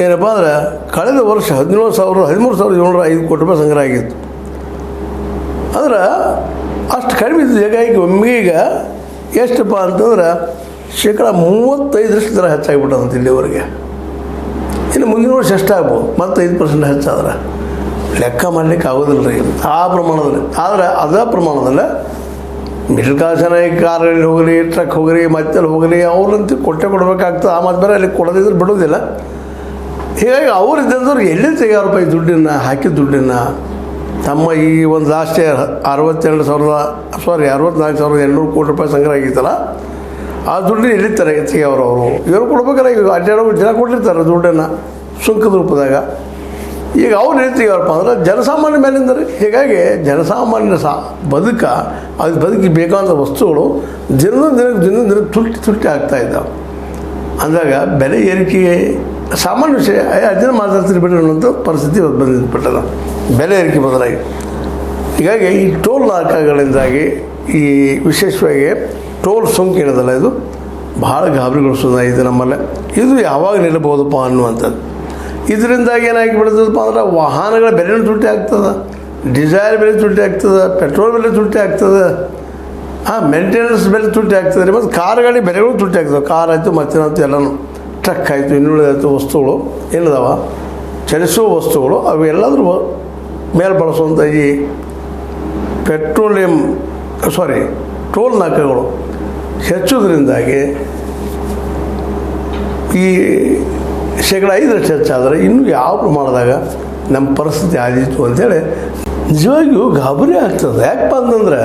ಏನಪ್ಪ ಅಂದ್ರೆ ಕಳೆದ ವರ್ಷ 13,705 ಕೋಟಿ ರೂಪಾಯಿ ಸಂಗ್ರಹ ಆಗಿತ್ತು. ಅಂದ್ರೆ ಅಷ್ಟು ಕಡಿಮೆ ಇದ್ದು ಹೀಗಾಗಿ ಒಮ್ಮೆಗೆ ಈಗ ಎಷ್ಟಪ್ಪ ಅಂತಂದ್ರೆ 35% ದರ ಹೆಚ್ಚಾಗಿಬಿಟ್ಟದಂತ ಇಲ್ಲಿವರೆಗೆ. ಇನ್ನು ಮುಂದಿನ ವರ್ಷ ಎಷ್ಟಾಗ್ಬೋದು, ಮತ್ತು 5% ಹೆಚ್ಚಾದ್ರೆ ಲೆಕ್ಕ ಮಾಡಲಿಕ್ಕೆ ಆಗೋದಿಲ್ಲ ರೀ ಆ ಪ್ರಮಾಣದಲ್ಲಿ. ಆದರೆ ಅದೇ ಪ್ರಮಾಣದಲ್ಲಿ ಮಿಡ್ಲ್ ಕ್ಲಾಸ್ ಜನ ಕಾರಲ್ಲಿ ಹೋಗಲಿ, ಟ್ರಕ್ ಹೋಗಲಿ, ಮತ್ತೆಲ್ಲಿ ಹೋಗಲಿ ಅವ್ರಂತೂ ಕೊಡಬೇಕಾಗ್ತದೆ. ಆ ಮತ್ತು ಬೇರೆ ಅಲ್ಲಿ ಕೊಡದಿದ್ರೆ ಬಿಡೋದಿಲ್ಲ. ಹೀಗಾಗಿ ಅವ್ರು ಇದ್ದಂಥವ್ರಿಗೆ ಎಲ್ಲಿ ತೆಗೆಯಾರಪ್ಪ ಈ ದುಡ್ಡನ್ನು ಹಾಕಿದ ದುಡ್ಡನ್ನು? ತಮ್ಮ ಈ ಒಂದು ಲಾಸ್ಟ್ ಇಯರ್ 64,800 ಕೋಟಿ ರೂಪಾಯಿ ಸಂಗ್ರಹ ಆಗಿತ್ತಲ್ಲ, ಆ ದುಡ್ಡನ್ನು ಎಲ್ಲಿ ತೆಗೆಯವರು ಇವರು ಕೊಡ್ಬೇಕಾರೆ ಈಗ ಅಡ್ಡಾಡೋ ಜನ ಕೊಟ್ಟಿರ್ತಾರೆ ದುಡ್ಡನ್ನು ಸುಂಕದ ರೂಪದಾಗ. ಈಗ ಅವ್ರು ಎಲ್ಲಿ ತೆಗೆಯವ್ರಪ್ಪ ಅಂದ್ರೆ ಜನಸಾಮಾನ್ಯ ಮೇಲಿಂದ ರೀ. ಹೀಗಾಗಿ ಜನಸಾಮಾನ್ಯ ಬದುಕಿ ಬೇಕಾದ ವಸ್ತುಗಳು ದಿನದಿಂದ ತುಟ್ಟಿ ಆಗ್ತಾಯಿದ್ದಾವೆ. ಅಂದಾಗ ಬೆಲೆ ಏರಿಕೆ ಸಾಮಾನ್ಯ ವಿಷಯ, ಅದನ್ನು ಮಾತಾಡ್ತಿರಿ ಬಿಡ್ರಿ ಅನ್ನೋಂಥ ಪರಿಸ್ಥಿತಿ ಬಂದಿದ್ಬಿಟ್ಟದ ಬೆಲೆ ಏರಿಕೆ ಬದಲಾಗಿ. ಹೀಗಾಗಿ ಈ ಟೋಲ್ ನಾಕಾಗಳಿಂದಾಗಿ ಈ ವಿಶೇಷವಾಗಿ ಟೋಲ್ ಸೋಂಕು ಏನದಲ್ಲ, ಇದು ಭಾಳ ಗಾಬರಿಗೊಳಿಸೋದಾಗಿದೆ ನಮ್ಮಲ್ಲೇ. ಇದು ಯಾವಾಗ ನಿಲ್ಲಬಹುದಪ್ಪ ಅನ್ನುವಂಥದ್ದು. ಇದರಿಂದಾಗಿ ಏನಾಗಿಬಿಡ್ತದಪ್ಪ ಅಂದ್ರೆ ವಾಹನಗಳ ಬೆಲೆನೂ ತುಟ್ಟಿ ಆಗ್ತದೆ, ಡೀಸೆಲ್ ಬೆಲೆ ತುಟ್ಟಿ ಆಗ್ತದೆ, ಪೆಟ್ರೋಲ್ ಬೆಲೆ ತುಟ್ಟಿ ಆಗ್ತದೆ, ಮೇಂಟೆನೆನ್ಸ್ ಬೆಲೆ ತುಟ್ಟಿ ಆಗ್ತದೆ, ಮತ್ತು ಕಾರುಗಳ ಬೆಲೆಗಳು ತುಟ್ಟಿ ಆಗ್ತದೆ. ಕಾರ್ ಆಯಿತು, ಮತ್ತೇನಾಯ್ತು, ಎಲ್ಲನೂ ಟ್ರಕ್ ಆಯಿತು, ಇನ್ನುಳಿದಾಯ್ತು ವಸ್ತುಗಳು ಏನಿದಾವ ಚಲಿಸುವ ವಸ್ತುಗಳು ಅವು ಎಲ್ಲಾದರೂ ಮೇಲೆ ಬಳಸುವಂಥ ಈ ಟೋಲ್ ನಾಕಾಗಳು ಹೆಚ್ಚೋದ್ರಿಂದಾಗಿ ಈ 5% ಹೆಚ್ಚಾದರೆ ಇನ್ನೂ ಯಾವ ಪ್ರಮಾಣದಾಗ ನಮ್ಮ ಪರಿಸ್ಥಿತಿ ಆದೀತು ಅಂಥೇಳಿ ನಿಜವಾಗಿಯೂ ಗಾಬರಿ ಆಗ್ತದೆ. ಯಾಕಪ್ಪ ಅಂತಂದ್ರೆ